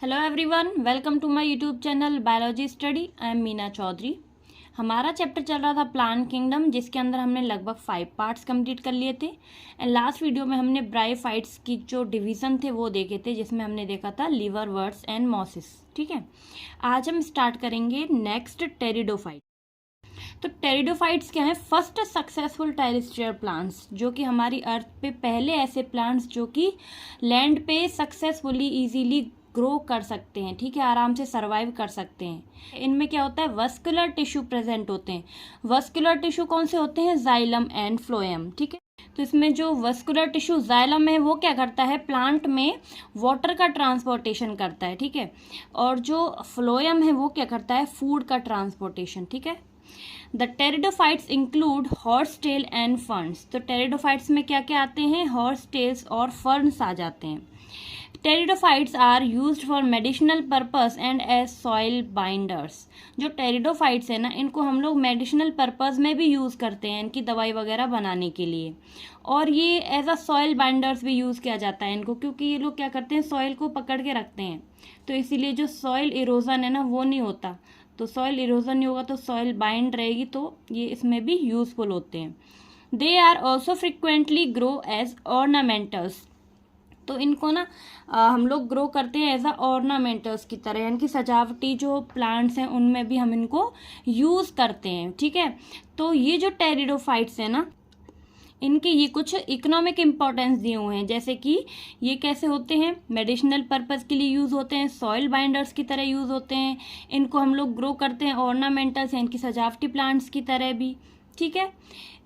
Hello everyone, welcome to my YouTube channel biology study. I am Meena Chaudhary. हमारा chapter चल रहा था प्लांट किंगडम, जिसके अंदर हमने लगभग 5 पार्ट्स कंप्लीट कर लिए थे। एंड लास्ट वीडियो में हमने ब्रायोफाइट्स की जो डिवीज़न थे वो देखे थे, जिसमें हमने देखा था लिवरवर्ट्स एंड मॉसिस। ठीक है, आज हम स्टार्ट करेंगे नेक्स्ट टेरिडोफाइट। तो टेरिडोफाइट्स क्या है? फर्स्ट सक्सेसफुल टेरेस्ट्रियल प्लांट्स, जो कि हमारी अर्थ पे पहले ऐसे प्लांट्स जो कि लैंड पे सक्सेसफुली इजीली ग्रो कर सकते हैं। ठीक है, आराम से सरवाइव कर सकते हैं। इनमें क्या होता है? वस्कुलर टिश्यू प्रेजेंट होते हैं। वस्कुलर टिश्यू कौन से होते हैं? Xylem and phloem. ठीक है, तो इसमें जो वस्कुलर टिश्यू जाइलम है वो क्या करता है? प्लांट में वाटर का ट्रांसपोर्टेशन करता है। ठीक है, और जो फ्लोएम है वो क्या करता है? फूड का ट्रांसपोर्टेशन। ठीक है, the pteridophytes include horse tail and ferns. तो टेरिडोफाइट्स में क्या क्या आते हैं? हॉर्स टेल्स और फर्न्स आ जाते हैं। Pteridophytes are used for medicinal purpose and as soil binders. जो टेरिडोफाइट्स है ना, इनको हम लोग मेडिसिनल पर्पस में भी यूज़ करते हैं, इनकी दवाई वगैरह बनाने के लिए। और ये एज अ सॉइल बाइंडर्स भी यूज़ किया जाता है इनको, क्योंकि ये लोग क्या करते हैं? सॉइल को पकड़ के रखते हैं। तो इसीलिए जो सॉइल इरोजन है ना, वो नहीं होता। तो सॉइल इरोजन नहीं होगा तो सॉइल बाइंड रहेगी, तो ये इसमें भी यूजफुल होते हैं। They are also frequently grow as ornamentals. तो इनको ना हम लोग ग्रो करते हैं एज अ ऑर्नामेंटल्स की तरह, यानी कि सजावटी जो प्लांट्स हैं उनमें भी हम इनको यूज़ करते हैं। ठीक है, तो ये जो टेरिडोफाइट्स हैं ना, इनके ये कुछ इकोनॉमिक इम्पोर्टेंस दिए हुए हैं। जैसे कि ये कैसे होते हैं? मेडिसिनल पर्पस के लिए यूज़ होते हैं, सॉइल बाइंडर्स की तरह यूज़ होते हैं। इनको हम लोग ग्रो करते हैं ऑर्नामेंटल्स, इनकी सजावटी प्लांट्स की तरह भी। ठीक है,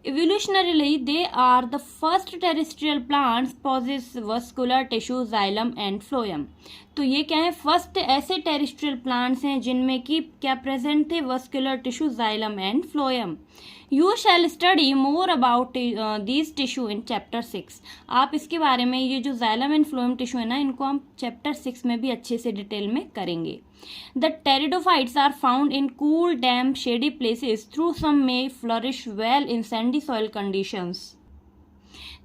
evolutionarily they are the first terrestrial plants possess vascular tissue xylem and phloem। तो ये क्या है? फर्स्ट ऐसे टेरेस्ट्रियल प्लांट्स हैं जिनमें कि क्या प्रेजेंट थे? Vascular tissue, xylem and phloem. You shall study more about these tissue in chapter 6। आप इसके बारे में, ये जो जाइलम एंड फ्लोएम टिश्यू है ना, इनको हम चैप्टर 6 में भी अच्छे से डिटेल में करेंगे। The pteridophytes are found in cool, damp, shady places, through some may flourish well in sandy soil conditions.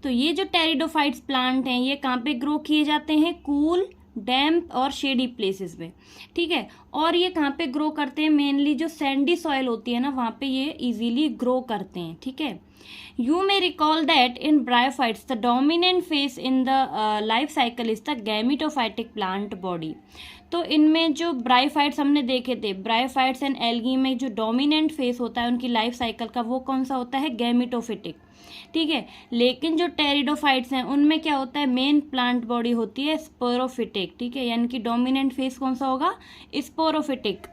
तो ये जो टेरिडोफाइट्स प्लांट हैं, ये कहाँ पे ग्रो किए जाते हैं? कूल, डैम्प और शेडी प्लेसेस में। ठीक है, और ये कहाँ पे ग्रो करते हैं? मेनली जो सैंडी सॉइल होती है ना, वहाँ पे ये इजीली ग्रो करते हैं। ठीक है, you may recall that in bryophytes the dominant face in the life cycle is the gametophytic plant body. तो इनमें जो ब्रायोफाइट्स हमने देखे थे, ब्रायोफाइट्स एंड एल्गी में जो डोमिनेंट फेस होता है उनकी लाइफ साइकिल का, वो कौन सा होता है? गैमिटोफिटिक। ठीक है, लेकिन जो टेरिडोफाइट्स हैं उनमें क्या होता है? मेन प्लांट बॉडी होती है स्पोरोफिटिक। ठीक है, यानी कि डोमिनेंट फेस कौन सा होगा? स्पोरोफिटिक।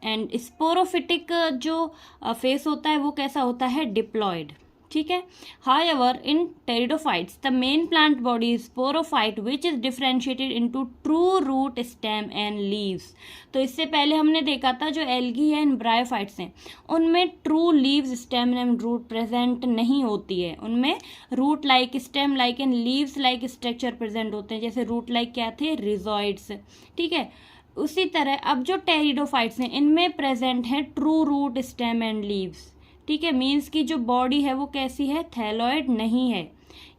एंड स्पोरोफिटिक जो फेस होता है वो कैसा होता है? डिप्लॉयड। ठीक है, however in pteridophytes the main plant body is sporophyte which is differentiated into true root, stem and leaves. तो इससे पहले हमने देखा था जो एल्गी है एंड ब्रायोफाइट्स हैं उनमें true leaves, stem and root present नहीं होती है। उनमें root like, stem like and leaves like structure present होते हैं। जैसे रूट लाइक क्या थे? रिजॉइड्स। ठीक है, उसी तरह अब जो टेरिडोफाइट्स हैं इनमें प्रेजेंट है true root, stem and leaves. ठीक है, मीन्स की जो बॉडी है वो कैसी है? थैलॉइड नहीं है।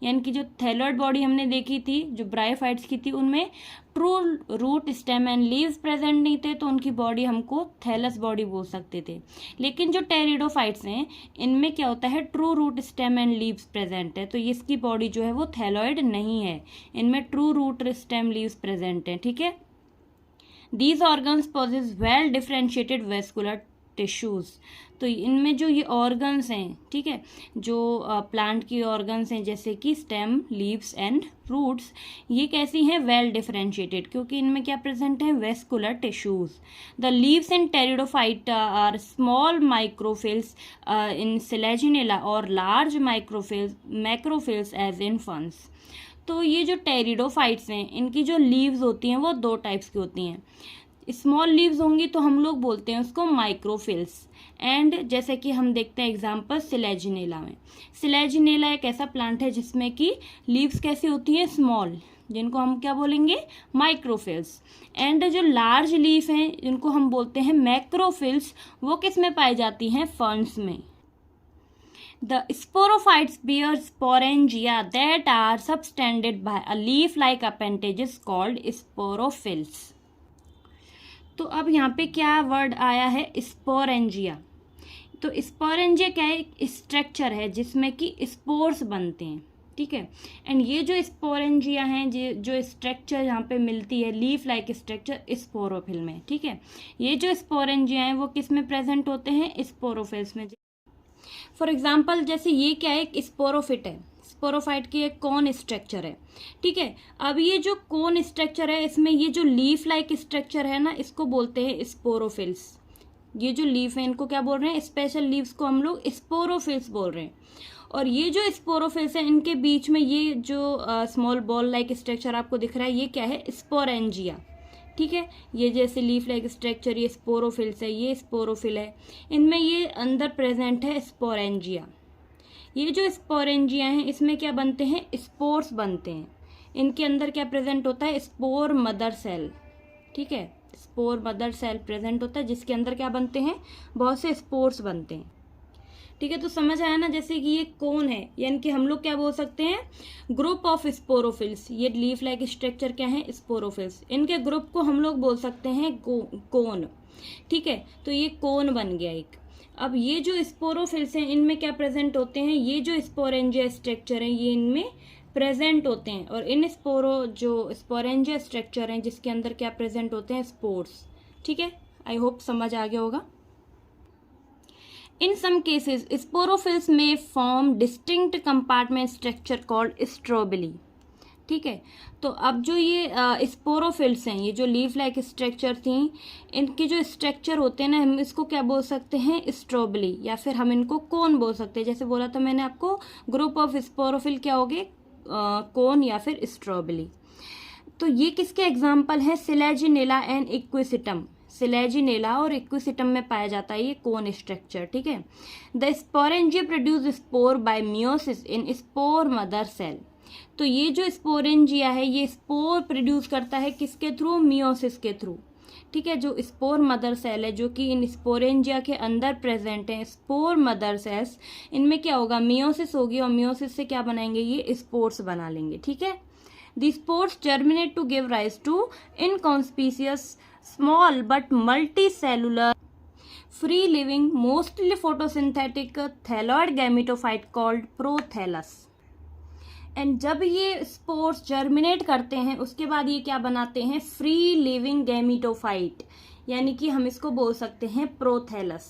यानी कि जो थैलॉइड बॉडी हमने देखी थी जो ब्रायोफाइट्स की थी, उनमें true root, stem and leaves present नहीं थे, तो उनकी बॉडी हमको थैलस बॉडी बोल सकते थे। लेकिन जो टेरिडोफाइट्स हैं इनमें क्या होता है? True root, stem and leaves present है, तो इसकी बॉडी जो है वो थैलॉइड नहीं है। इनमें true root, stem, leaves present है। ठीक है, These organs possess well differentiated vascular tissues। तो इनमें जो ये ऑर्गन्स हैं, ठीक है, जो प्लांट की ऑर्गन्स हैं जैसे कि स्टेम, लीव्स एंड रूट्स, ये कैसी हैं? वेल डिफरेंशिएटेड, क्योंकि इनमें क्या प्रेजेंट है? Vascular tissues. The leaves in pteridophyte are small microphylls in Selaginella और large macrophylls as in ferns. तो ये जो टेरिडोफाइट्स हैं इनकी जो लीव्स होती हैं वो 2 टाइप्स की होती हैं। स्मॉल लीव्स होंगी तो हम लोग बोलते हैं उसको माइक्रोफिल्स। एंड जैसे कि हम देखते हैं एग्जांपल सिलेजिनेला में। सिलेजिनेला एक ऐसा प्लांट है जिसमें कि लीव्स कैसी होती हैं? स्मॉल, जिनको हम क्या बोलेंगे? माइक्रोफिल्स। एंड जो लार्ज लीफ हैं जिनको हम बोलते हैं मैक्रोफिल्स, वो किस में पाई जाती हैं? फर्न्स में। The sporophytes bear sporangia that are subtended by a leaf-like appendages called sporophylls. तो अब यहाँ पे क्या वर्ड आया है, स्पोरेंजिया। तो स्पोरेंजिया क्या है, एक स्ट्रक्चर है जिसमें कि स्पोर्स बनते हैं, ठीक है। एंड ये जो स्पोरेंजिया हैं, जो स्ट्रक्चर यहाँ पे मिलती है लीफ लाइक स्ट्रक्चर स्पोरोफिल में, ठीक है। ये जो स्पोरेंजिया हैं वो किस में प्रेजेंट होते हैं, स्पोरोफिल्स में। फॉर एग्जाम्पल जैसे ये क्या है, एक स्पोरोफिट है, स्पोरोफाइट की एक कोन स्ट्रक्चर है, ठीक है। अब ये जो कोन स्ट्रक्चर है इसमें ये जो लीफ लाइक स्ट्रक्चर है ना, इसको बोलते हैं स्पोरोफिल्स। ये जो लीफ है इनको क्या बोल रहे हैं, स्पेशल लीव्स को हम लोग स्पोरोफिल्स बोल रहे हैं। और ये जो स्पोरोफिल्स है इनके बीच में ये जो स्मॉल बॉल लाइक स्ट्रक्चर आपको दिख रहा है, ये क्या है, स्पोरेंजिया, ठीक है। ये जैसे लीफ लाइक स्ट्रक्चर, ये स्पोरोफिल्स है, ये स्पोरोफिल है, इनमें ये अंदर प्रेजेंट है स्पोरेंजिया। ये जो स्पोरेंजिया हैं इसमें क्या बनते हैं, स्पोर्स बनते हैं। इनके अंदर क्या प्रेजेंट होता है, स्पोर मदर सेल, ठीक है। स्पोर मदर सेल प्रेजेंट होता है जिसके अंदर क्या बनते हैं, बहुत से स्पोर्स बनते हैं, ठीक है। तो समझ आया ना, जैसे कि ये कोन है, यानी कि हम लोग क्या बोल सकते हैं, ग्रुप ऑफ स्पोरोफिल्स। ये लीफ लाइक स्ट्रक्चर क्या है, स्पोरोफिल्स। इनके ग्रुप को हम लोग बोल सकते हैं कोन, ठीक है। तो ये कोन बन गया एक। अब ये जो स्पोरोफिल्स हैं इनमें क्या प्रेजेंट होते हैं, ये जो स्पोरेंजिया स्ट्रक्चर हैं ये इनमें प्रेजेंट होते हैं। और इन जो स्पोरेंजिया स्ट्रक्चर हैं जिसके अंदर क्या प्रेजेंट होते हैं, स्पोर्स, ठीक है। आई होप समझ आ गया होगा। In some cases, sporophylls may form distinct compartment structure called strobili, ठीक है। तो अब जो ये स्पोरोफिल्स हैं, ये जो लीफ लाइक स्ट्रक्चर थी, इनके जो स्ट्रक्चर होते हैं ना, हम इसको क्या बोल सकते हैं, स्ट्रोबली, या फिर हम इनको कोन बोल सकते हैं। जैसे बोला था मैंने आपको, ग्रुप ऑफ स्पोरोफिल क्या हो गए, कोन या फिर स्ट्रोबली। तो ये किसके एग्जाम्पल है, सिलेजिनेला एंड इक्विसिटम। सिलेजिनेला और इक्विसिटम में पाया जाता है ये कोन स्ट्रक्चर, ठीक है। The sporangia produce spore by meiosis in spore mother cell. तो ये जो स्पोरेंजिया है ये स्पोर प्रोड्यूस करता है किसके थ्रू, मियोसिस के थ्रू, ठीक है। जो स्पोर मदर सेल है जो कि इन स्पोरेंजिया के अंदर प्रेजेंट है, स्पोर मदर सेल्स, इनमें क्या होगा, मियोसिस होगी, और मियोसिस से क्या बनाएंगे, ये स्पोर्स बना लेंगे, ठीक है। The spores germinate to give rise to inconspicuous small but multicellular free living mostly photosynthetic thalloid gametophyte called prothallus। And जब ये स्पोर्स जर्मिनेट करते हैं उसके बाद ये क्या बनाते हैं, फ्री लिविंग गैमिटोफाइट, यानी कि हम इसको बोल सकते हैं प्रोथैलस।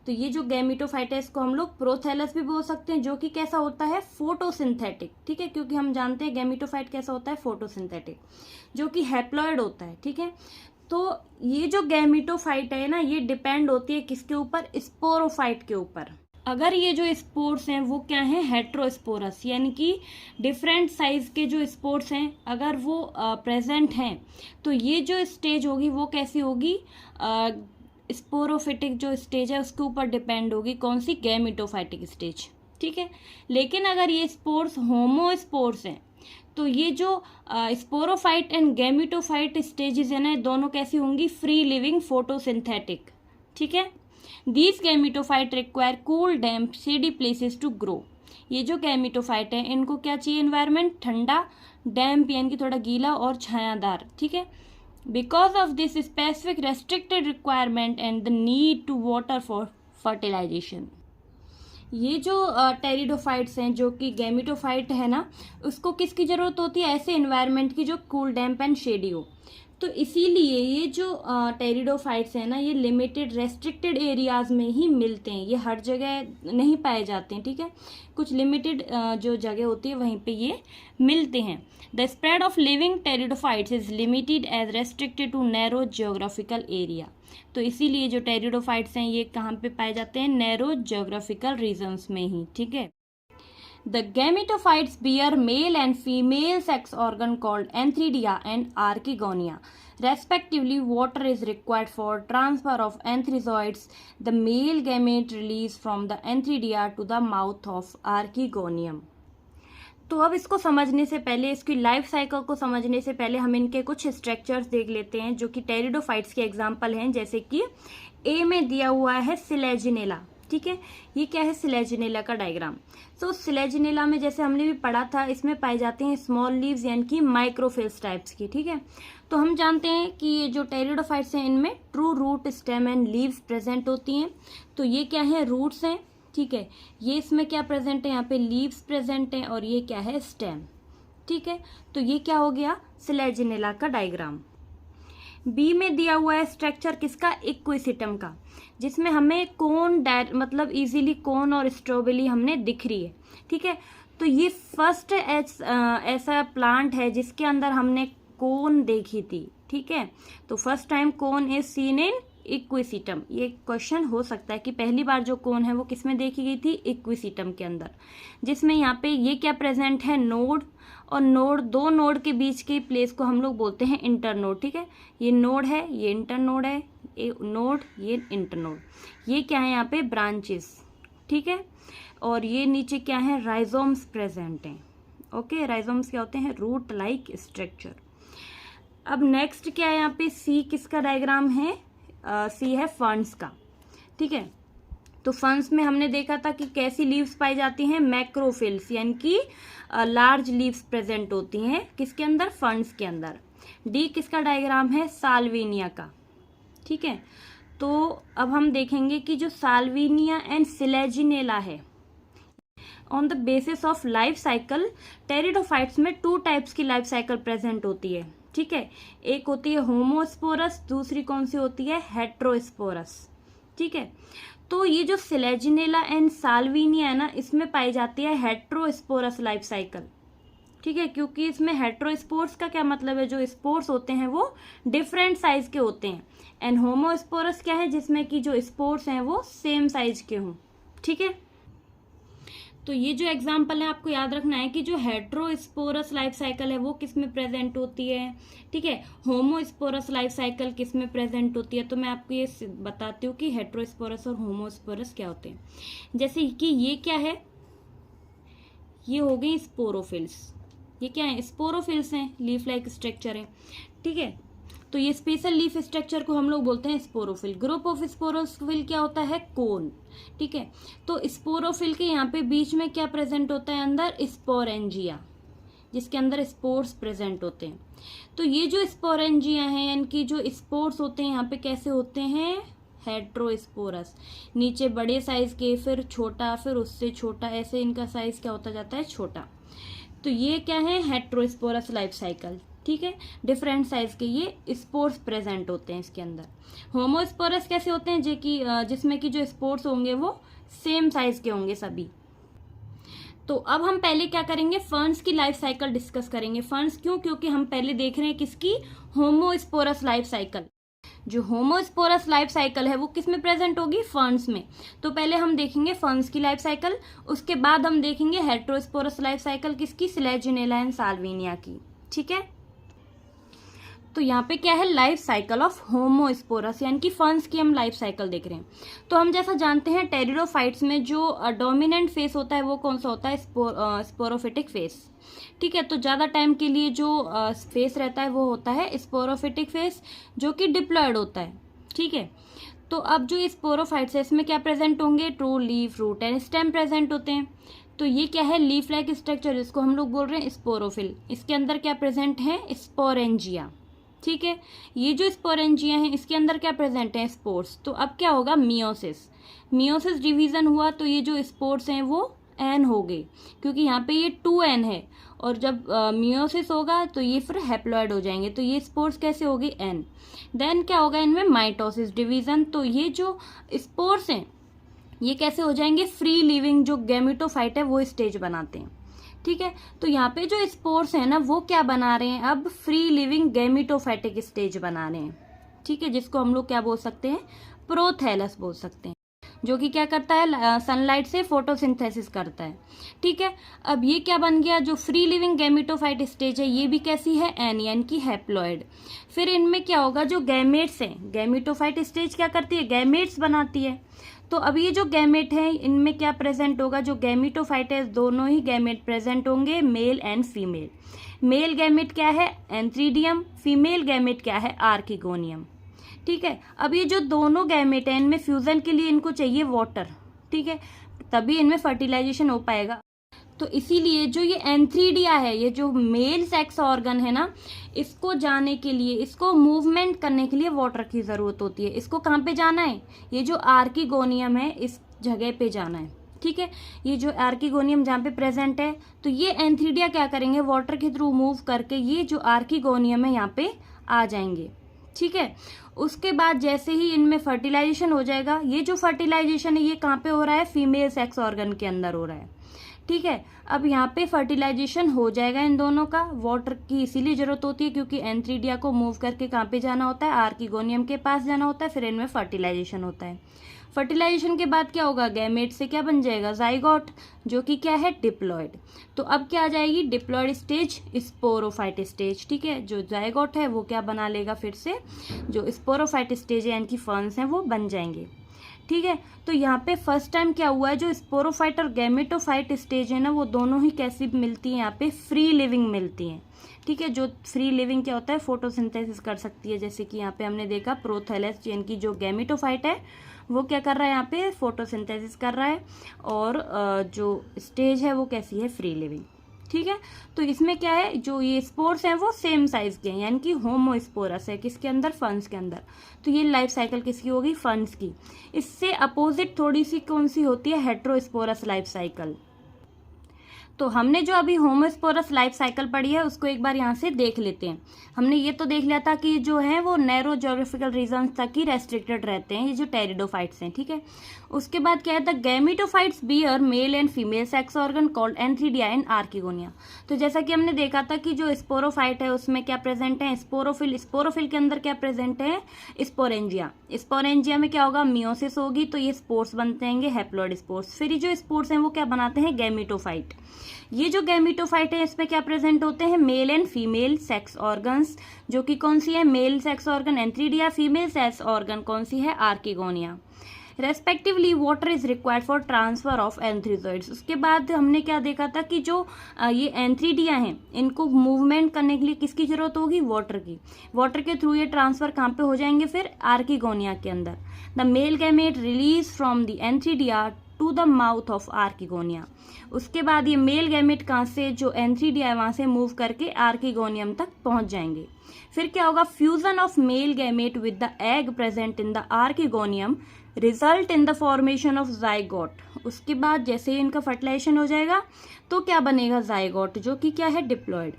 तो ये जो गैमिटोफाइट है इसको हम लोग प्रोथैलस भी बोल सकते हैं, जो कि कैसा होता है, फोटोसिंथेटिक, ठीक है। क्योंकि हम जानते हैं गैमिटोफाइट कैसा होता है, फोटोसिंथेटिक, जो कि हैप्लॉइड होता है, ठीक है। तो ये जो गैमिटोफाइट है ना, ये डिपेंड होती है किसके ऊपर, स्पोरोफाइट के ऊपर। अगर ये जो स्पोर्स हैं वो क्या हैं, हेट्रोस्पोरस, यानी कि डिफरेंट साइज के जो स्पोर्स हैं अगर वो प्रेजेंट हैं तो ये जो स्टेज होगी वो कैसी होगी, स्पोरोफिटिक जो स्टेज है उसके ऊपर डिपेंड होगी, कौन सी, गैमिटोफाइटिक स्टेज, ठीक है। लेकिन अगर ये स्पोर्स होमोस्पोर्स हैं तो ये जो स्पोरोफाइट एंड गैमिटोफाइट स्टेजेस है ना, दोनों कैसी होंगी, फ्री लिविंग फोटोसिंथेटिक, ठीक है। These gametophyte require cool damp shady places to grow. ये जो गैमिटोफाइट है इनको क्या चाहिए, एनवायरनमेंट ठंडा, डैम्प यानी कि थोड़ा गीला और छायादार, ठीक है। Because of this specific restricted requirement and the need to water for fertilisation. ये जो टेरिडोफाइट्स हैं जो कि गैमिटोफाइट है ना, उसको किसकी जरूरत होती है, ऐसे एनवायरनमेंट की जो कूल डैम्प एंड शेडी हो। तो इसीलिए ये जो टेरिडोफाइट्स हैं ना, ये लिमिटेड रेस्ट्रिक्टेड एरियाज में ही मिलते हैं, ये हर जगह नहीं पाए जाते हैं, ठीक है। कुछ लिमिटेड जो जगह होती है वहीं पे ये मिलते हैं। The spread of living pteridophytes is limited as restricted to narrow geographical area. तो इसीलिए जो टेरिडोफाइट्स हैं ये कहाँ पे पाए जाते हैं, नैरो जियोग्राफिकल रीजन्स में ही, ठीक है। The gametophytes bear male and female sex organ called antheridia and archegonia. Respectively, water is required for transfer of antherizoids. The male gamete released from the antheridia to the mouth of archegonium. तो अब इसको समझने से पहले, इसकी life cycle को समझने से पहले हम इनके कुछ स्ट्रक्चर्स देख लेते हैं जो कि टेरिडोफाइट्स के एग्जाम्पल हैं। जैसे कि ए में दिया हुआ है सिलेजिनेला, ठीक है, ये क्या है, सिलेजिनेला का डायग्राम। सो सिलेजिनेला में जैसे हमने भी पढ़ा था, इसमें पाए जाते हैं स्मॉल लीव्स यानी कि माइक्रोफिल्स टाइप्स की। ठीक है, तो हम जानते हैं कि ये जो टेरिडोफाइट्स हैं इनमें true root, stem and leaves present होती हैं। तो ये क्या है, रूट्स हैं। ठीक है, ये इसमें क्या प्रेजेंट है, यहाँ पे लीव्स प्रेजेंट हैं, और ये क्या है, स्टेम। ठीक है, तो ये क्या हो गया, सिलेजिनेला का डायग्राम। बी में दिया हुआ है स्ट्रक्चर किसका, इक्विसिटम का, जिसमें हमें कोन मतलब इजीली कोन और स्ट्रॉबेरी हमने दिख रही है। ठीक है, तो ये फर्स्ट ऐसा प्लांट है जिसके अंदर हमने कोन देखी थी। ठीक है, तो first time cone is seen in equisetum. ये क्वेश्चन हो सकता है कि पहली बार जो कोन है वो किसमें देखी गई थी, इक्विसिटम के अंदर, जिसमें यहाँ पे ये क्या प्रेजेंट है, नोड, और नोड, दो नोड के बीच के प्लेस को हम लोग बोलते हैं इंटरनोड। ठीक है, ये नोड है, ये इंटरनोड है, ये नोड, ये इंटरनोड, ये क्या है यहाँ पे, ब्रांचेस। ठीक है, और ये नीचे क्या है, राइजोम्स प्रेजेंट हैं। ओके, राइजोम्स क्या होते हैं, रूट लाइक स्ट्रक्चर। अब नेक्स्ट क्या है यहाँ पे, सी किसका डायग्राम है, सी है फर्न्स का। ठीक है, तो फर्न्स में हमने देखा था कि कैसी लीव्स पाई जाती हैं, मैक्रोफिल्स, यानी कि लार्ज लीव्स प्रेजेंट होती हैं किसके अंदर, फर्न्स के अंदर। डी किसका डायग्राम है, साल्विनिया का। ठीक है, तो अब हम देखेंगे कि जो साल्विनिया एंड सिलेजिनेला है, on the basis of life cycle, pteridophytes में टू टाइप्स की लाइफ साइकिल प्रेजेंट होती है। ठीक है, एक होती है होमोस्पोरस, दूसरी कौन सी होती है, हेट्रोस्पोरस। ठीक है, तो ये जो सिलेजिनेला एंड साल्विनिया है ना, इसमें पाई जाती है हेट्रोस्पोरस लाइफ साइकिल। ठीक है, क्योंकि इसमें हेट्रोस्पोर्स का क्या मतलब है, जो स्पोर्स होते हैं वो डिफरेंट साइज के होते हैं, एंड होमोस्पोरस क्या है, जिसमें कि जो स्पोर्स हैं वो सेम साइज के हों। ठीक है, तो ये जो एग्जाम्पल है आपको याद रखना है कि जो हेट्रोस्पोरस लाइफ साइकिल है वो किस में प्रेजेंट होती है। ठीक है, होमोस्पोरस लाइफ साइकिल किस में प्रेजेंट होती है। तो मैं आपको ये बताती हूँ कि हेट्रोस्पोरस और होमोस्पोरस क्या होते हैं। जैसे कि ये क्या है, ये हो गई स्पोरोफिल्स। ये क्या है, स्पोरोफिल्स हैं, लीफ लाइक स्ट्रक्चर है। ठीक है, तो ये स्पेशल लीफ स्ट्रक्चर को हम लोग बोलते हैं स्पोरोफिल। ग्रुप ऑफ स्पोरोफिल क्या होता है, कोन। ठीक है, तो स्पोरोफिल के यहाँ पे बीच में क्या प्रेजेंट होता है, अंदर स्पोरेंजिया, जिसके अंदर स्पोर्स प्रेजेंट होते हैं। तो ये जो स्पोरेंजिया है, यानी कि जो स्पोर्स होते हैं यहाँ पे कैसे होते हैं, हेट्रोस्पोरस, नीचे बड़े साइज के, फिर छोटा, फिर उससे छोटा, ऐसे इनका साइज क्या होता जाता है, छोटा। तो ये क्या है, हेट्रोस्पोरस लाइफ साइकिल। ठीक है, डिफरेंट साइज के ये स्पोर्स प्रेजेंट होते हैं इसके अंदर। होमोस्पोरस कैसे होते हैं, जिसमें कि जो स्पोर्स होंगे वो सेम साइज के होंगे सभी। तो अब हम पहले क्या करेंगे, फर्न्स की लाइफ साइकिल डिस्कस करेंगे। फर्न्स क्यों, क्योंकि हम पहले देख रहे हैं किसकी, होमोस्पोरस लाइफ साइकिल। जो होमोस्पोरस लाइफ साइकिल है वो किस में प्रेजेंट होगी, फर्न्स में। तो पहले हम देखेंगे फर्न्स की लाइफ साइकिल, उसके बाद हम देखेंगे हेट्रोस्पोरस लाइफ साइकिल किसकी, सिलेजिनेला एंड साल्विनिया की। ठीक है, तो यहाँ पे क्या है, लाइफ साइकिल ऑफ होमोस्पोरस, यानी कि फर्न्स की हम लाइफ साइकिल देख रहे हैं। तो हम जैसा जानते हैं टेरिडोफाइट्स में जो डोमिनेंट फेस होता है वो कौन सा होता है, स्पोरोफिटिक फेस। ठीक है, तो ज़्यादा टाइम के लिए जो फेस रहता है वो होता है स्पोरोफिटिक फेस, जो कि डिप्लॉयड होता है। ठीक है, तो अब जो स्पोरोफाइट्स है इसमें क्या प्रेजेंट होंगे, true leaf, root and stem present होते हैं। तो ये क्या है, लीफ लाइक स्ट्रक्चर, इसको हम लोग बोल रहे हैं स्पोरोफिल। इसके अंदर क्या प्रेजेंट है, स्पोरेंजिया। ठीक है, ये जो स्पोरेंजिया है इसके अंदर क्या प्रेजेंट है, स्पोर्स। तो अब क्या होगा, मियोसिस। मियोसिस डिवीजन हुआ तो ये जो स्पोर्स हैं वो एन हो गए, क्योंकि यहाँ पे ये 2n है, और जब मियोसिस होगा तो ये फिर हैप्लॉइड हो जाएंगे। तो ये स्पोर्स कैसे होगी, n। देन क्या होगा इनमें, माइटोसिस डिवीजन। तो ये जो स्पोर्स हैं ये कैसे हो जाएंगे, फ्री लिविंग जो गैमेटोफाइट है वो स्टेज बनाते हैं। ठीक है, तो यहाँ पे जो स्पोर्स है ना वो क्या बना रहे हैं, अब फ्री लिविंग गैमेटोफाइटिक स्टेज बना रहे हैं। ठीक है, जिसको हम लोग क्या बोल सकते हैं, प्रोथैलस बोल सकते हैं, जो कि क्या करता है, सनलाइट से फोटोसिंथेसिस करता है। ठीक है, अब ये क्या बन गया, जो फ्री लिविंग गैमेटोफाइट स्टेज है ये भी कैसी है, एन, यानी कि हैप्लॉइड। फिर इनमें क्या होगा, जो गैमेट्स हैं, गैमेटोफाइट स्टेज क्या करती है, गैमेट्स बनाती है। तो अब ये जो गैमेट है इनमें क्या प्रेजेंट होगा, जो गैमेटोफाइट है दोनों ही गैमेट प्रेजेंट होंगे, mail and female. Male gamete क्या है, एंथ्रीडियम, फीमेल गैमेट क्या है, आर्किगोनियम। ठीक है, अब ये जो दोनों गैमेट है इनमें फ्यूजन के लिए इनको चाहिए वाटर। ठीक है, तभी इनमें फर्टिलाइजेशन हो पाएगा। तो इसीलिए जो ये एंथ्रीडिया है, ये जो मेल सेक्स ऑर्गन है ना, इसको जाने के लिए, इसको मूवमेंट करने के लिए वाटर की जरूरत होती है। इसको कहाँ पे जाना है? ये जो आर्किगोनियम है इस जगह पे जाना है, ठीक है। ये जो आर्किगोनियम जहाँ पे प्रेजेंट है, तो ये एंथ्रीडिया क्या करेंगे, वाटर के थ्रू मूव करके ये जो आर्किगोनियम है यहाँ पे आ जाएंगे, ठीक है। उसके बाद जैसे ही इनमें फर्टिलाइजेशन हो जाएगा, ये जो फर्टिलाइजेशन है ये कहाँ पे हो रहा है? फीमेल सेक्स ऑर्गन के अंदर हो रहा है, ठीक है। अब यहाँ पे फर्टिलाइजेशन हो जाएगा इन दोनों का। वाटर की इसीलिए जरूरत होती है क्योंकि एंथ्रीडिया को मूव करके कहाँ पे जाना होता है? आर्किगोनियम के पास जाना होता है, फिर इनमें फर्टिलाइजेशन होता है। फर्टिलाइजेशन के बाद क्या होगा? गैमेट से क्या बन जाएगा? जाइगोट, जो कि क्या है? डिप्लॉयड। तो अब क्या आ जाएगी? डिप्लॉयड स्टेज, स्पोरोफाइट स्टेज, ठीक है। जो जाइगोट है वो क्या बना लेगा? फिर से जो स्पोरोफाइट स्टेज है यानी कि फर्न्स हैं वो बन जाएंगे, ठीक है। तो यहाँ पे फर्स्ट टाइम क्या हुआ है, जो स्पोरोफाइट और गैमेटोफाइट स्टेज है ना, वो दोनों ही कैसी मिलती हैं? यहाँ पे फ्री लिविंग मिलती हैं, ठीक है। जो फ्री लिविंग क्या होता है? फोटोसिंथेसिस कर सकती है, जैसे कि यहाँ पे हमने देखा प्रोथैलेस यानी कि जो गैमेटोफाइट है वो क्या कर रहा है? यहाँ पे फोटोसिंथेसिस कर रहा है, और जो स्टेज है वो कैसी है? फ्री लिविंग, ठीक है। तो इसमें क्या है, जो ये स्पोर्स हैं वो सेम साइज के हैं, यानी कि होमोस्पोरस है। किसके अंदर? फंस के अंदर। तो ये लाइफ साइकिल किसकी होगी? फंस की। इससे अपोजिट थोड़ी सी कौन सी होती है? Heterosporous life cycle. तो हमने जो अभी होमोस्पोरस लाइफ साइकिल पढ़ी है उसको एक बार यहाँ से देख लेते हैं। हमने ये तो देख लिया था कि जो है वो नैरो ज्योग्राफिकल रीजन तक ही रेस्ट्रिक्टेड रहते हैं, ये जो टेरिडोफाइट्स हैं, ठीक है। उसके बाद क्या है? The gametophytes bear male and female sex organ called antheridia and archegonia. तो जैसा कि हमने देखा था कि जो स्पोरोफाइट है उसमें क्या प्रेजेंट है? स्पोरोफिल। स्पोरोफिल के अंदर क्या प्रेजेंट है? स्पोरेंजिया। स्पोरेंजिया में क्या होगा? मियोसिस होगी, तो ये स्पोर्स बनते हैं हैप्लॉइड स्पोर्स। फिर ये जो स्पोर्स हैं वो क्या बनाते हैं? गैमेटोफाइट। ये जो गैमेटोफाइट है इसमें क्या प्रेजेंट होते हैं? Male and female sex organs, जो कि कौन सी है? Male sex organ antheridia, female sex organ कौन सी है? Archegonia. Respectively water is required for transfer of antherozoids. उसके बाद हमने क्या देखा था कि जो ये एंथ्रीडिया हैं इनको मूवमेंट करने के लिए किसकी जरूरत होगी? वाटर की। वाटर के थ्रू ये ट्रांसफर कहाँ पे हो जाएंगे? फिर आर्किगोनिया के अंदर। The male gamete release from the antheridia to the mouth of archegonia. उसके बाद ये मेल गैमेट कहाँ से? जो एंथ्रीडिया है वहां से मूव करके आर्किगोनियम तक पहुंच जाएंगे। फिर क्या होगा? Fusion of male gamete with the egg present in the archegonium result in the formation of zygote. उसके बाद जैसे ही इनका फर्टिलाइजेशन हो जाएगा तो क्या बनेगा? जाइगोट, जो कि क्या है? Diploid.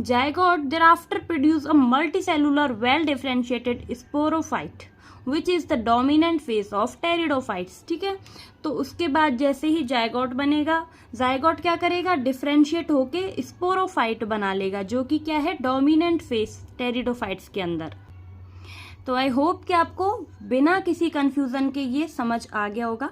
Zygote thereafter produce a multicellular well differentiated sporophyte which is the dominant phase of pteridophytes, ठीक है। तो उसके बाद जैसे ही जाइगोट बनेगा, जाइगोट क्या करेगा? डिफरेंशिएट होके स्पोरोफाइट बना लेगा, जो कि क्या है? डोमिनेंट फेस टेरिडोफाइट्स के अंदर। तो आई होप कि आपको बिना किसी कंफ्यूजन के ये समझ आ गया होगा।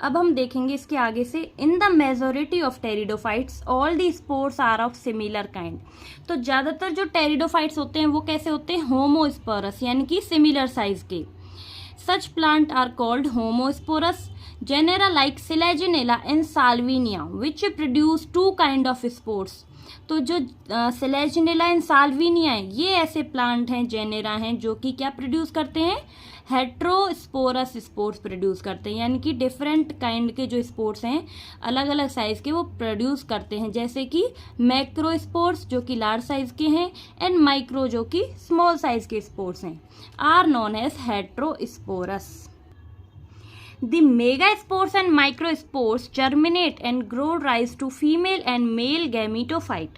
अब हम देखेंगे इसके आगे से। In the majority of pteridophytes all the spores are of similar kind. तो ज्यादातर जो टेरिडोफाइट्स होते हैं वो कैसे होते हैं? होमोस्पोरस, यानी कि सिमिलर साइज के। Such plant are called homosporous. Genera like Selaginella and Salvinia, which produce two kind of spores. तो जो Selaginella and Salvinia है ये ऐसे प्लांट हैं, जेनेरा हैं, जो कि क्या प्रोड्यूस करते हैं? हेट्रोस्पोरस स्पोर्स प्रोड्यूस करते हैं, यानी कि डिफरेंट काइंड के जो स्पोर्स हैं अलग अलग साइज के वो प्रोड्यूस करते हैं, जैसे कि मैक्रोस्पोर्स जो कि लार्ज साइज के हैं एंड माइक्रो जो कि स्मॉल साइज के स्पोर्स हैं, are known as heterosporous. The megaspores and microspores germinate and grow rise to female and male gametophyte.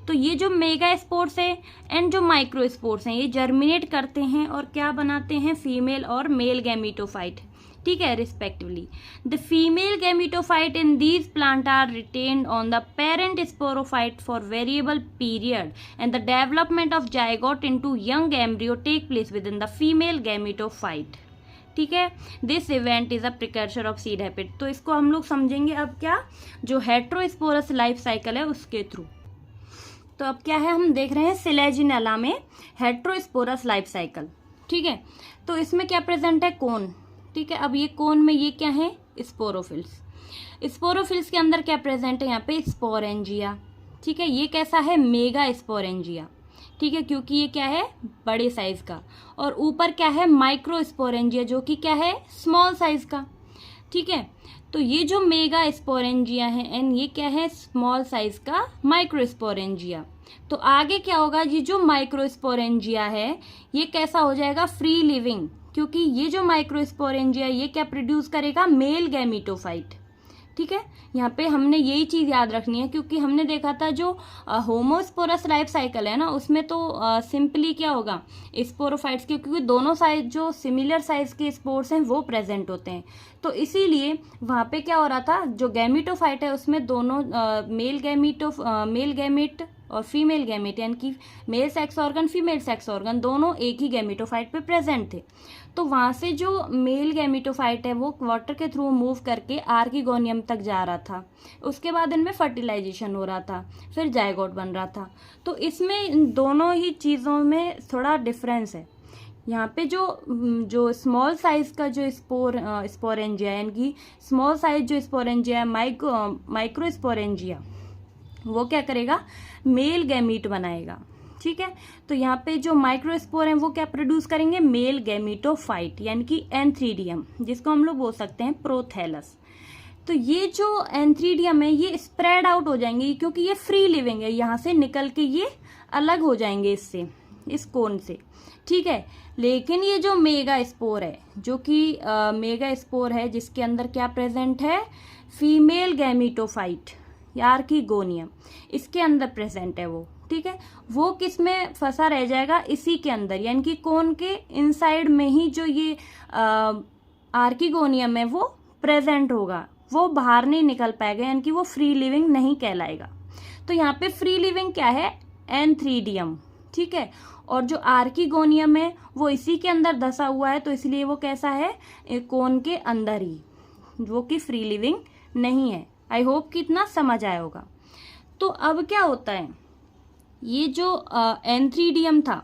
तो ये जो मेगा स्पोर्स है एंड जो माइक्रो स्पोर्स हैं ये जर्मिनेट करते हैं और क्या बनाते हैं? फीमेल और मेल गैमेटोफाइट, ठीक है, respectively. The female gametophyte in these plant are retained on the parent sporophyte for variable period and the development of zygote into young embryo take place within the female gametophyte, ठीक है। This event is a precursor of seed habit. तो इसको हम लोग समझेंगे अब क्या? जो हेट्रोस्पोरस लाइफ साइकिल है उसके थ्रू। तो अब क्या है? हम देख रहे हैं सिलेजिनेला में हेट्रोस्पोरस लाइफ साइकिल, ठीक है। तो इसमें क्या प्रेजेंट है? कोन, ठीक है। अब ये कोन में ये क्या है? स्पोरोफिल्स। स्पोरोफिल्स के अंदर क्या प्रेजेंट है? यहाँ पे स्पोरेंजिया, ठीक है। ये कैसा है? मेगा स्पोरेंजिया, ठीक है, क्योंकि ये क्या है? बड़े साइज का। और ऊपर क्या है? माइक्रो स्पोरेंजिया, जो कि क्या है? स्मॉल साइज का, ठीक है। तो ये जो मेगा स्पोरेंजिया है एंड ये क्या है, स्मॉल साइज का माइक्रोस्पोरेंजिया। तो आगे क्या होगा, ये जो माइक्रोस्पोरेंजिया है ये कैसा हो जाएगा, फ्री लिविंग, क्योंकि ये जो माइक्रोस्पोरेंजिया ये क्या प्रोड्यूस करेगा, मेल गैमीटोफाइट। ठीक है, यहाँ पे हमने यही चीज याद रखनी है, क्योंकि हमने देखा था जो होमोस्पोरस लाइफ साइकिल है ना, उसमें तो सिंपली क्या होगा, स्पोरोफाइट्स के, क्योंकि दोनों साइज जो सिमिलर साइज के स्पोर्स हैं वो प्रेजेंट होते हैं, तो इसीलिए वहां पे क्या हो रहा था, जो गैमीटोफाइट है उसमें दोनों मेल गैमीट और फीमेल गैमीट, यानी कि mail sex organ female sex organ दोनों एक ही गैमीटोफाइट पे प्रेजेंट थे। तो वहां से जो मेल गैमीटोफाइट है वो वाटर के थ्रू मूव करके आर्किगोनियम तक जा रहा था, उसके बाद इनमें फर्टिलाइजेशन हो रहा था, फिर जायगोट बन रहा था। तो इसमें इन दोनों ही चीज़ों में थोड़ा डिफरेंस है। यहाँ पे जो स्मॉल साइज का जो स्पोरेंजिया, यानी कि स्मॉल साइज जो स्पोरेंजिया है माइक्रोस्पोरेंजिया, वो क्या करेगा, मेल गैमीट बनाएगा। ठीक है, तो यहाँ पे जो माइक्रोस्पोर हैं वो क्या प्रोड्यूस करेंगे, मेल गैमीटोफाइट, यानी कि एंथ्रीडियम, जिसको हम लोग बोल सकते हैं प्रोथैलस। तो ये जो एंथ्रीडियम है ये स्प्रेड आउट हो जाएंगे, क्योंकि ये फ्री लिविंग है, यहाँ से निकल के ये अलग हो जाएंगे इससे, इस कोन से। ठीक है, लेकिन ये जो मेगा स्पोर है, जो कि मेगा स्पोर है जिसके अंदर क्या प्रेजेंट है, फीमेल गैमीटोफाइट या आर्किगोनियम, इसके अंदर प्रेजेंट है वो। ठीक है, वो किस में फंसा रह जाएगा, इसी के अंदर, यानी कि कोन के इनसाइड में ही जो ये आर्किगोनियम है वो प्रेजेंट होगा, वो बाहर नहीं निकल पाएगा, यानी कि वो फ्री लिविंग नहीं कहलाएगा। तो यहाँ पे फ्री लिविंग क्या है, एंथ्रीडियम। ठीक है, और जो आर्किगोनियम है वो इसी के अंदर धसा हुआ है, तो इसलिए वो कैसा है, कोन के अंदर ही, वो कि फ्री लिविंग नहीं है। आई होप कि इतना समझ आया होगा। तो अब क्या होता है, ये जो एंथ्रीडियम था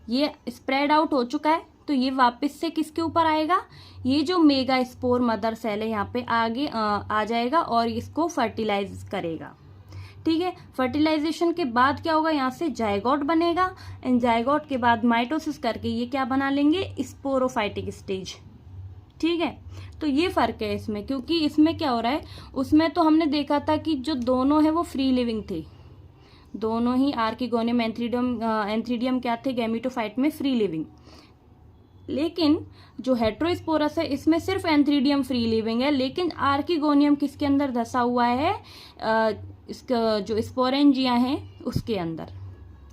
ये स्प्रेड आउट हो चुका है, तो ये वापस से किसके ऊपर आएगा, ये जो मेगा स्पोर मदर सेल है यहाँ पे आगे आ जाएगा और इसको फर्टिलाइज करेगा। ठीक है, फर्टिलाइजेशन के बाद क्या होगा, यहाँ से जायगोट बनेगा, एंड जायगोट के बाद माइटोसिस करके ये क्या बना लेंगे, स्पोरोफाइटिक स्टेज। ठीक है, तो ये फर्क है इसमें, क्योंकि इसमें क्या हो रहा है, उसमें तो हमने देखा था कि जो दोनों है वो फ्री लिविंग थे, दोनों ही आर्किगोनियम एंथ्रीडियम क्या थे, गैमीटोफाइट में फ्री लिविंग। लेकिन जो हेट्रोस्पोरस है इसमें सिर्फ एंथ्रीडियम फ्री लिविंग है, लेकिन आर्किगोनियम किसके अंदर धसा हुआ है, इसका जो स्पोरेंजिया है उसके अंदर।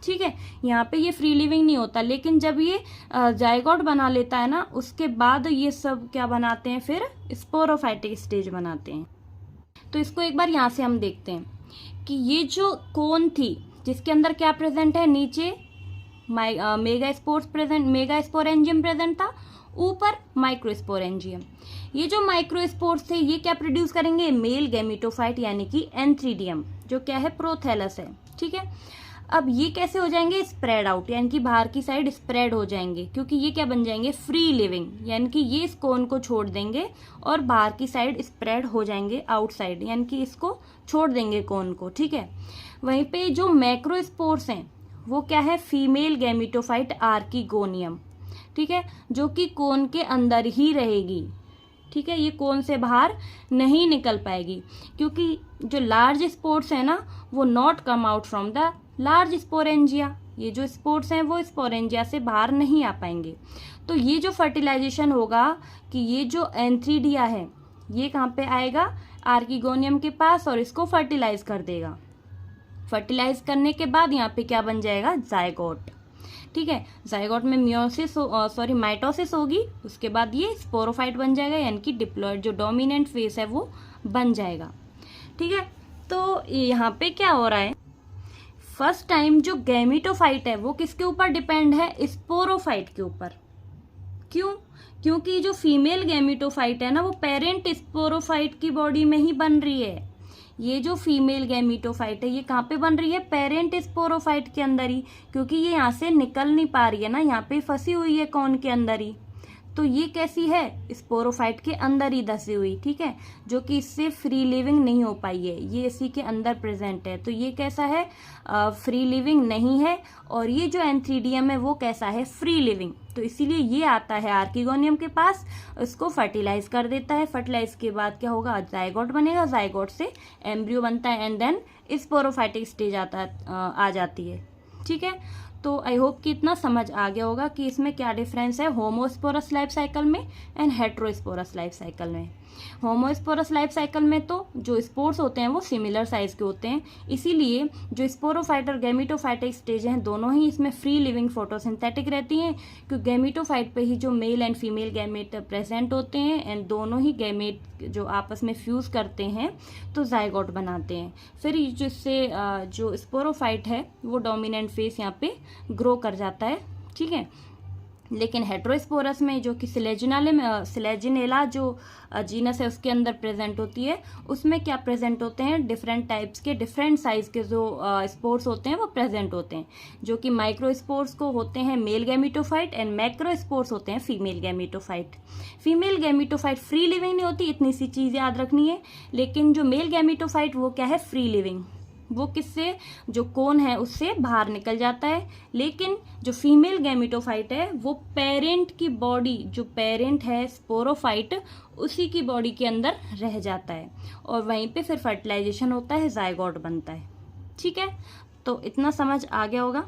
ठीक है, यहाँ पे ये फ्री लिविंग नहीं होता, लेकिन जब ये जायगोट बना लेता है ना, उसके बाद ये सब क्या बनाते हैं, फिर स्पोरोफाइटिक स्टेज बनाते हैं। तो इसको एक बार यहाँ से हम देखते हैं कि ये जो कोन थी जिसके अंदर क्या प्रेजेंट है, नीचे मेगा स्पोरेंजियम प्रेजेंट था, ऊपर माइक्रोस्पोरेंजियम। ये जो माइक्रोस्पोर्स थे ये क्या प्रोड्यूस करेंगे, मेल गैमीटोफाइट, यानी कि एंथ्रीडियम, जो क्या है, प्रोथैलस है। ठीक है, अब ये कैसे हो जाएंगे, स्प्रेड आउट, यानी कि बाहर की साइड स्प्रेड हो जाएंगे, क्योंकि ये क्या बन जाएंगे, फ्री लिविंग, यानी कि ये इस कोन को छोड़ देंगे और बाहर की साइड स्प्रेड हो जाएंगे आउटसाइड, यानी कि इसको छोड़ देंगे कोन को। ठीक है, वहीं पे जो मैक्रोस्पोर्स हैं वो क्या है, फीमेल गैमीटोफाइट आर्किगोनियम। ठीक है, जो कि कोन के अंदर ही रहेगी। ठीक है, ये कोन से बाहर नहीं निकल पाएगी, क्योंकि जो लार्ज स्पोर्स है ना वो not come out from the large sporangia, ये जो स्पोर्स हैं वो स्पोरेंजिया से बाहर नहीं आ पाएंगे। तो ये जो फर्टिलाइजेशन होगा कि ये जो एंथ्रीडिया है ये कहाँ पे आएगा, आर्किगोनियम के पास, और इसको फर्टिलाइज कर देगा। फर्टिलाइज करने के बाद यहाँ पे क्या बन जाएगा, जायगोट। ठीक है, जायगोट में माइटोसिस होगी, उसके बाद ये स्पोरोफाइट बन जाएगा, यानी कि डिप्लॉयड जो डोमिनेंट फेस है वो बन जाएगा। ठीक है, तो यहाँ पे क्या हो रहा है, फर्स्ट टाइम जो गैमीटोफाइट है वो किसके ऊपर डिपेंड है, स्पोरोफाइट के ऊपर। क्यों, क्योंकि जो फीमेल गैमीटोफाइट है ना वो पेरेंट स्पोरोफाइट की बॉडी में ही बन रही है। ये जो फीमेल गैमीटोफाइट है ये कहाँ पे बन रही है, पेरेंट स्पोरोफाइट के अंदर ही, क्योंकि ये यहाँ से निकल नहीं पा रही है ना, यहाँ पे फंसी हुई है कोन के अंदर ही। तो ये कैसी है, स्पोरोफाइट के अंदर ही धसी हुई, ठीक है, जो कि इससे फ्री लिविंग नहीं हो पाई है, ये इसी के अंदर प्रेजेंट है। तो ये कैसा है, फ्री लिविंग नहीं है। और ये जो एंथ्रीडियम है वो कैसा है, फ्री लिविंग। तो इसीलिए ये आता है आर्किगोनियम के पास, इसको फर्टिलाइज कर देता है। फर्टिलाइज के बाद क्या होगा, जाइगोट बनेगा, जाइगोट से एम्ब्रियो बनता है एंड देन स्पोरोफाइटिक स्टेज आ जाती है, ठीक है। तो आई होप कि इतना समझ आ गया होगा कि इसमें क्या डिफरेंस है होमोस्पोरस लाइफ साइकिल में एंड हेट्रोस्पोरस लाइफ साइकिल में। होमोस्पोरस लाइफ साइकिल में तो जो स्पोर्स होते हैं वो सिमिलर साइज के होते हैं, इसीलिए जो स्पोरोफाइट और गैमेटोफाइटिक स्टेज हैं दोनों ही इसमें फ्री लिविंग फोटोसिंथेटिक रहती हैं, क्योंकि गैमेटोफाइट पे ही जो mail and female gamete present होते हैं एंड दोनों ही गैमेट जो आपस में फ्यूज करते हैं तो जाइगोट बनाते हैं। फिर जिससे जो स्पोरोफाइट है वो डोमिनेंट फेस यहाँ पे ग्रो कर जाता है, ठीक है। लेकिन हेट्रोस्पोरस में जो कि सिलेजिनेला जो जीनस है उसके अंदर प्रेजेंट होती है, उसमें क्या प्रेजेंट होते हैं, डिफरेंट टाइप्स के डिफरेंट साइज के जो स्पोर्स होते हैं वो प्रेजेंट होते हैं, जो कि माइक्रो स्पोर्स को होते हैं male gametophyte and macro spores होते हैं female gametophyte. Female gametophyte free living नहीं होती, इतनी सी चीज याद रखनी है। लेकिन जो मेल गैमेटोफाइट वो क्या है, फ्री लिविंग, वो किससे, जो कोन है उससे बाहर निकल जाता है। लेकिन जो फीमेल गैमेटोफाइट है वो पेरेंट की बॉडी, जो पेरेंट है स्पोरोफाइट, उसी की बॉडी के अंदर रह जाता है और वहीं पे फिर फर्टिलाइजेशन होता है, जाइगोट बनता है, ठीक है। तो इतना समझ आ गया होगा।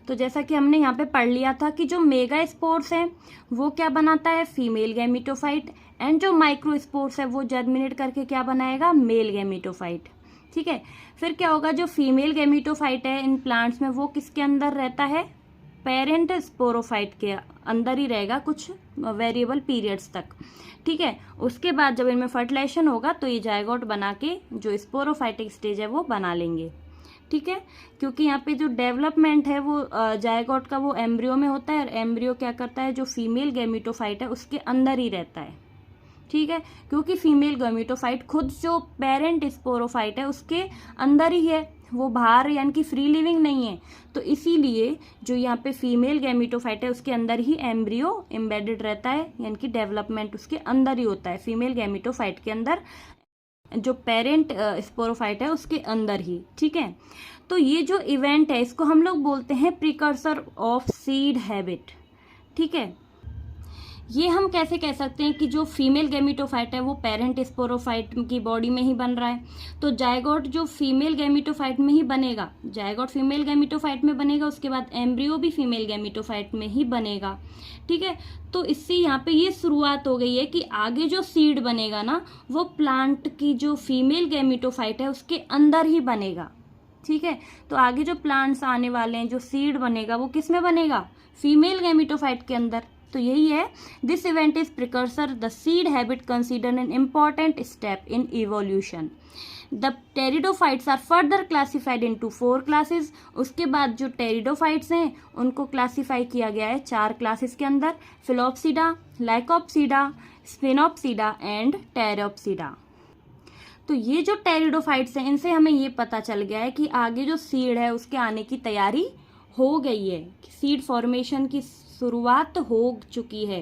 तो जैसा कि हमने यहाँ पे पढ़ लिया था कि जो मेगा स्पोर्स है वो क्या बनाता है, फीमेल गैमेटोफाइट, एंड जो माइक्रो स्पोर्स है वो जर्मिनेट करके क्या बनाएगा, मेल गैमेटोफाइट, ठीक है। फिर क्या होगा, जो फीमेल गैमेटोफाइट है इन प्लांट्स में वो किसके अंदर रहता है, पेरेंट स्पोरोफाइट के अंदर ही रहेगा कुछ वेरिएबल पीरियड्स तक, ठीक है। उसके बाद जब इनमें फर्टिलाइजेशन होगा तो ये जाइगोट बना के जो स्पोरोफाइटिक स्टेज है वो बना लेंगे, ठीक है। क्योंकि यहाँ पे जो डेवलपमेंट है वो जाइगोट का वो एम्ब्रियो में होता है और एम्ब्रियो क्या करता है, जो फीमेल गैमेटोफाइट है उसके अंदर ही रहता है, ठीक है। क्योंकि फीमेल गैमेटोफाइट खुद जो पेरेंट स्पोरोफाइट है उसके अंदर ही है, वो बाहर यानी कि फ्री लिविंग नहीं है। तो इसीलिए जो यहाँ पे फीमेल गैमेटोफाइट है उसके अंदर ही एम्ब्रियो एम्बेडेड रहता है, यानी कि डेवलपमेंट उसके अंदर ही होता है, फीमेल गैमेटोफाइट के अंदर, जो पेरेंट स्पोरोफाइट है उसके अंदर ही, ठीक है। तो ये जो इवेंट है इसको हम लोग बोलते हैं प्रिकर्सर ऑफ सीड हैबिट, ठीक है। ये हम कैसे कह सकते हैं कि जो फीमेल गैमेटोफाइट है वो पेरेंट स्पोरोफाइट की बॉडी में ही बन रहा है, तो जाइगोट जो फीमेल गैमेटोफाइट में ही बनेगा, जाइगोट फीमेल गैमेटोफाइट में बनेगा, उसके बाद एम्ब्रियो भी फीमेल गैमेटोफाइट में ही बनेगा, ठीक है। तो इससे यहाँ पे ये शुरुआत हो गई है कि आगे जो सीड बनेगा ना वो प्लांट की जो फीमेल गैमेटोफाइट है उसके अंदर ही बनेगा, ठीक है। तो आगे जो प्लांट्स आने वाले हैं, जो सीड बनेगा वो किस में बनेगा, फीमेल गैमेटोफाइट के अंदर। तो यही है, this event is precursor the seed habit considered an important step in evolution. The pteridophytes are further classified into 4 classes. उसके बाद जो टेरिडोफाइट्स हैं उनको क्लासिफाई किया गया है 4 क्लासेस के अंदर, फिलोप्सिडा, लाइकोप्सिडा, स्फिनोप्सिडा एंड टेरोप्सिडा। तो ये जो टेरिडोफाइट्स हैं इनसे हमें ये पता चल गया है कि आगे जो सीड है उसके आने की तैयारी हो गई है, सीड फॉर्मेशन की शुरुआत हो चुकी है।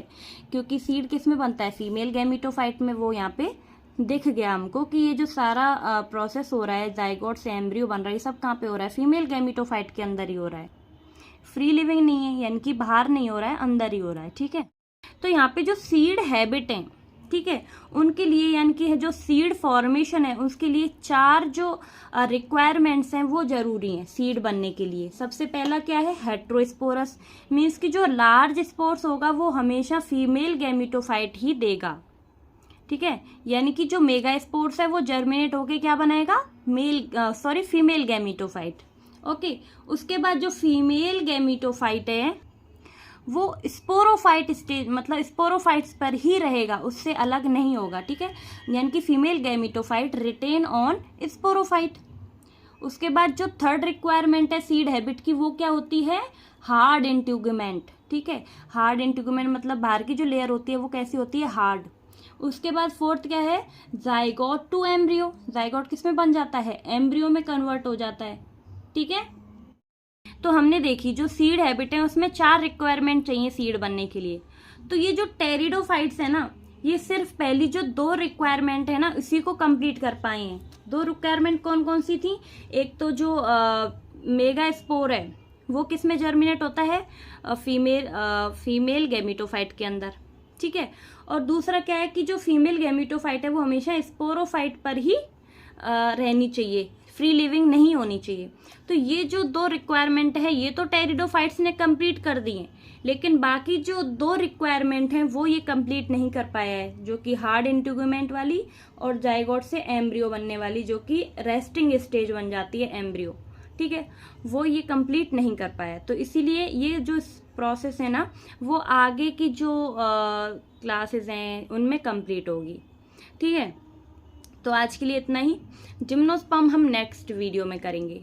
क्योंकि सीड किस में बनता है, फीमेल गैमेटोफाइट में, वो यहाँ पे दिख गया हमको कि ये जो सारा प्रोसेस हो रहा है, जाइगोट से एम्ब्रियो बन रहा है, ये सब कहाँ पे हो रहा है, फीमेल गैमेटोफाइट के अंदर ही हो रहा है, फ्री लिविंग नहीं है, यानी कि बाहर नहीं हो रहा है, अंदर ही हो रहा है, ठीक है। तो यहाँ पे जो सीड हैबिट है, ठीक है, उनके लिए यानी कि जो सीड फॉर्मेशन है उसके लिए 4 जो रिक्वायरमेंट्स हैं वो जरूरी हैं सीड बनने के लिए। सबसे पहला क्या है, हेट्रोस्पोरस, मीन्स कि जो लार्ज स्पोर्स होगा वो हमेशा फीमेल गैमेटोफाइट ही देगा, ठीक है। यानी कि जो मेगा स्पोर्स है वो जर्मिनेट होके क्या बनाएगा, फीमेल गैमेटोफाइट, ओके। उसके बाद जो फीमेल गैमेटोफाइट है वो स्पोरोफाइट स्टेज, मतलब स्पोरोफाइट्स पर ही रहेगा, उससे अलग नहीं होगा, ठीक है। यानी कि female gametophyte retain on sporophyte. उसके बाद जो थर्ड रिक्वायरमेंट है सीड हैबिट की, वो क्या होती है, हार्ड इंट्यूगमेंट, ठीक है। हार्ड इंट्यूगमेंट मतलब बाहर की जो लेयर होती है वो कैसी होती है, हार्ड। उसके बाद फोर्थ क्या है, जाइगोट टू एम्ब्रियो, जाइगोट किस में बन जाता है, एम्ब्रियो में कन्वर्ट हो जाता है, ठीक है। तो हमने देखी जो सीड हैबिट है उसमें 4 रिक्वायरमेंट चाहिए सीड बनने के लिए। तो ये जो टेरिडोफाइट्स है ना, ये सिर्फ पहली जो 2 रिक्वायरमेंट है ना इसी को कंप्लीट कर पाए हैं। 2 रिक्वायरमेंट कौन कौन सी थी? एक तो जो मेगा स्पोर है वो किस में जर्मिनेट होता है? फीमेल गैमेटोफाइट के अंदर, ठीक है। और दूसरा क्या है कि जो फीमेल गैमेटोफाइट है वो हमेशा स्पोरोफाइट पर ही रहनी चाहिए, फ्री लिविंग नहीं होनी चाहिए। तो ये जो 2 रिक्वायरमेंट है ये तो टेरिडोफाइट्स ने कंप्लीट कर दी हैं, लेकिन बाकी जो 2 रिक्वायरमेंट हैं वो ये कंप्लीट नहीं कर पाया है, जो कि हार्ड इंटीग्यूमेंट वाली और जाइगोट से एम्ब्रियो बनने वाली, जो कि रेस्टिंग स्टेज बन जाती है एम्ब्रियो, ठीक है, वो ये कंप्लीट नहीं कर पाया। तो इसीलिए ये जो प्रोसेस है ना वो आगे की जो क्लासेस हैं उनमें कंप्लीट होगी, ठीक है। तो आज के लिए इतना ही। जिम्नोस्पर्म हम नेक्स्ट वीडियो में करेंगे।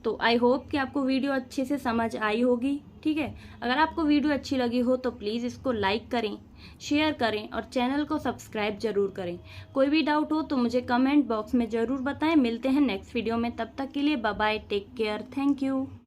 तो आई होप कि आपको वीडियो अच्छे से समझ आई होगी, ठीक है। अगर आपको वीडियो अच्छी लगी हो तो प्लीज़ इसको लाइक करें, शेयर करें और चैनल को सब्सक्राइब जरूर करें। कोई भी डाउट हो तो मुझे कमेंट बॉक्स में ज़रूर बताएं। मिलते हैं नेक्स्ट वीडियो में, तब तक के लिए bye bye, take care, thank you.